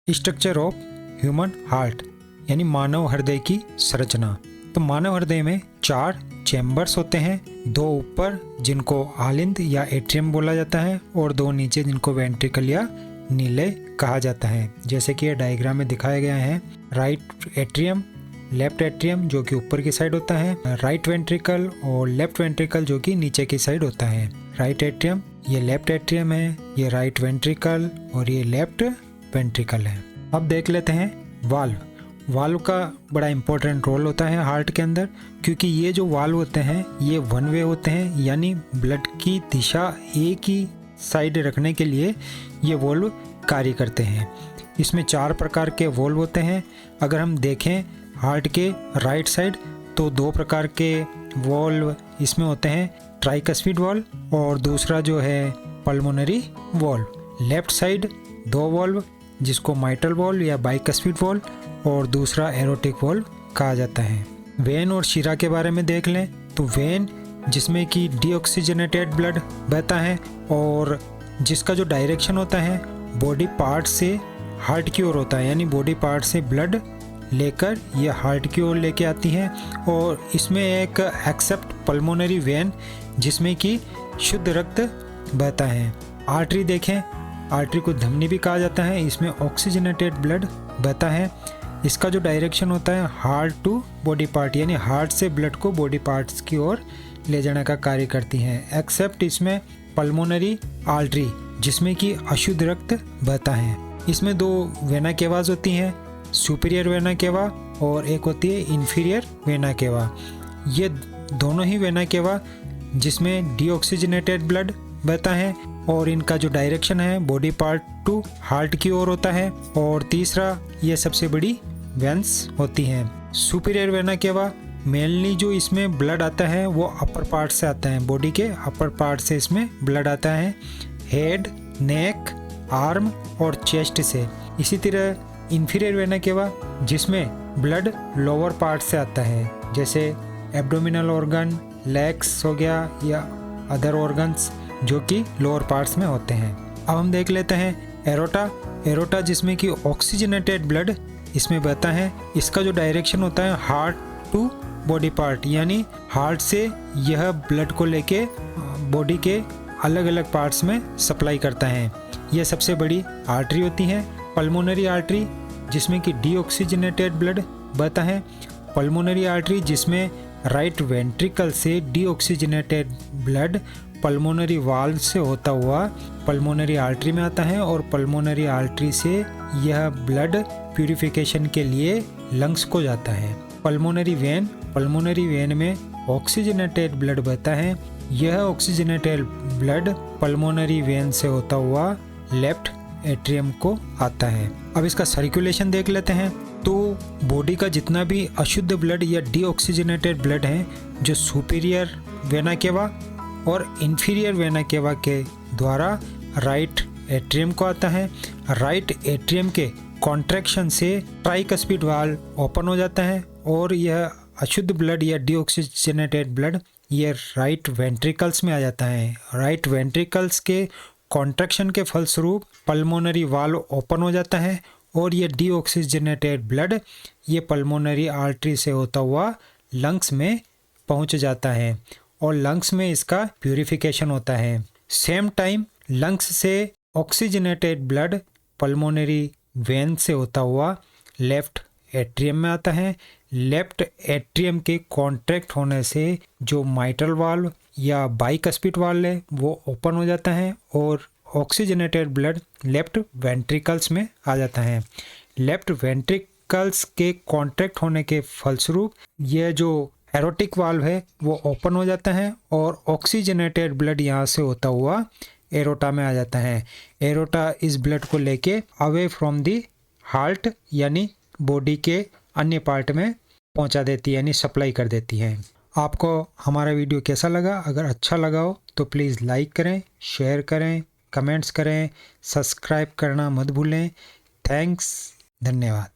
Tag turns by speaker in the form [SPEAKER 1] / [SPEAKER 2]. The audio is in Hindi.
[SPEAKER 1] स्ट्रक्चर ऑफ ह्यूमन हार्ट यानी मानव हृदय की संरचना। तो मानव हृदय में 4 चैम्बर्स होते हैं, 2 ऊपर जिनको आलिंद या एट्रियम बोला जाता है और 2 नीचे जिनको वेंट्रिकल या नीले कहा जाता है। जैसे कि ये डायग्राम में दिखाया गया है, राइट एट्रियम, लेफ्ट एट्रियम जो कि ऊपर की साइड होता है, राइट वेंट्रिकल और लेफ्ट वेंट्रिकल जो कि नीचे की साइड होता है। राइट एट्रियम, ये लेफ्ट एट्रियम है, ये राइट वेंट्रिकल और ये लेफ्ट वेंट्रिकल है। अब देख लेते हैं वाल्व। वाल्व का बड़ा इंपॉर्टेंट रोल होता है हार्ट के अंदर, क्योंकि ये जो वाल्व होते हैं ये वन वे होते हैं, यानी ब्लड की दिशा एक ही साइड रखने के लिए ये वाल्व कार्य करते हैं। इसमें 4 प्रकार के वाल्व होते हैं। अगर हम देखें हार्ट के राइट साइड तो 2 प्रकार के वाल्व इसमें होते हैं, ट्राइकस्पिड वाल्व और दूसरा जो है pulmonary valve. Left side 2 valve जिसको माइट्रल वाल्व या बाइकस्पिड वाल्व और दूसरा एरोटिक वाल्व कहा जाता है। वेन और शिरा के बारे में देख लें तो वेन जिसमें कि डीऑक्सीजनेटेड ब्लड बहता है और जिसका जो डायरेक्शन होता है बॉडी पार्ट से हार्ट की ओर होता है, यानी बॉडी पार्ट से ब्लड लेकर यह हार्ट की ओर लेके आती है। और इसमें एक एक्सेप्ट पल्मोनरी वेन जिसमें कि शुद्ध रक्त बहता है। आर्टरी देखें, आर्टरी को धमनी भी कहा जाता है, इसमें ऑक्सीजनेटेड ब्लड बहता है। इसका जो डायरेक्शन होता है हार्ट टू बॉडी पार्ट, यानी हार्ट से ब्लड को बॉडी पार्ट्स की ओर ले जाने का कार्य करती हैं। एक्सेप्ट इसमें पल्मोनरी आर्टरी जिसमें कि अशुद्ध रक्त बहता है। इसमें 2 वेना केवाज होती हैं, सुपीरियर वेना केवा और एक होती है इन्फीरियर वेना केवा। ये दोनों ही वेना केवा जिसमें डीऑक्सीजनेटेड ब्लड बहता है और इनका जो डायरेक्शन है बॉडी पार्ट टू हार्ट की ओर होता है। और तीसरा ये सबसे बड़ी वेंस होती हैं। सुपीरियर वेना केवा मेनली जो इसमें ब्लड आता है वो अपर पार्ट से आता है, बॉडी के अपर पार्ट से इसमें ब्लड आता है, हेड, नेक, आर्म और चेस्ट से। इसी तरह इन्फीरियर वेना केवा जिसमें ब्लड लोअर पार्ट से आता है, जैसे एब्डोमिनल ऑर्गन, लेग्स हो गया या अदर ऑर्गन्स जो कि लोअर पार्ट्स में होते हैं। अब हम देख लेते हैं एरोटा। एरोटा जिसमें कि ऑक्सीजनेटेड ब्लड इसमें बहता है। इसका जो डायरेक्शन होता है हार्ट टू बॉडी पार्ट, यानी हार्ट से यह ब्लड को लेके बॉडी के अलग अलग पार्ट्स में सप्लाई करता है। यह सबसे बड़ी आर्टरी होती है। पल्मोनरी आर्टरी जिसमें कि डीऑक्सीजनेटेड ब्लड बहता है। पल्मोनरी आर्टरी जिसमें राइट वेंट्रिकल से डीऑक्सीजनेटेड ब्लड पल्मोनरी वाल्व से होता हुआ पल्मोनरी आर्टरी में आता है और पल्मोनरी आर्टरी से यह ब्लड प्यूरिफिकेशन के लिए लंग्स को जाता है। पल्मोनरी वेन में ऑक्सीजनेटेड ब्लड बहता है। यह ऑक्सीजनेटेड ब्लड पल्मोनरी वेन से होता हुआ लेफ्ट एट्रियम को आता है। अब इसका सर्कुलेशन देख लेते हैं। तो बॉडी का जितना भी अशुद्ध ब्लड या डीऑक्सीजनेटेड ब्लड है जो सुपीरियर वेना केवा और इन्फीरियर वेना केवा के द्वारा राइट एट्रियम को आता है। राइट एट्रियम के कॉन्ट्रैक्शन से ट्राइकस्पिड वाल्व ओपन हो जाता है और यह अशुद्ध ब्लड या डीऑक्सीजनेटेड ब्लड ये राइट वेंट्रिकल्स में आ जाता है। राइट वेंट्रिकल्स के कॉन्ट्रैक्शन के फलस्वरूप पल्मोनरी वाल्व ओपन हो जाता है और ये डीऑक्सीजनेटेड ब्लड ये पल्मोनरी आर्टरी से होता हुआ लंग्स में पहुंच जाता है और लंग्स में इसका प्यूरिफिकेशन होता है। सेम टाइम लंग्स से ऑक्सीजनेटेड ब्लड पल्मोनरी वेन से होता हुआ लेफ्ट एट्रियम में आता है। लेफ्ट एट्रियम के कॉन्ट्रैक्ट होने से जो माइट्रल वाल्व या बाइकस्पिड वाल्व है वो ओपन हो जाता है और ऑक्सीजनेटेड ब्लड लेफ्ट वेंट्रिकल्स में आ जाता है। लेफ्ट वेंट्रिकल्स के कॉन्ट्रैक्ट होने के फलस्वरूप यह जो एरोटिक वाल्व है वो ओपन हो जाता है और ऑक्सीजनेटेड ब्लड यहाँ से होता हुआ एरोटा में आ जाता है। एरोटा इस ब्लड को लेके अवे फ्रॉम दी हार्ट यानी बॉडी के अन्य पार्ट में पहुँचा देती है, यानी सप्लाई कर देती है। आपको हमारा वीडियो कैसा लगा? अगर अच्छा लगा हो तो प्लीज़ लाइक करें, शेयर करें, कमेंट्स करें, सब्सक्राइब करना मत भूलें। थैंक्स, धन्यवाद।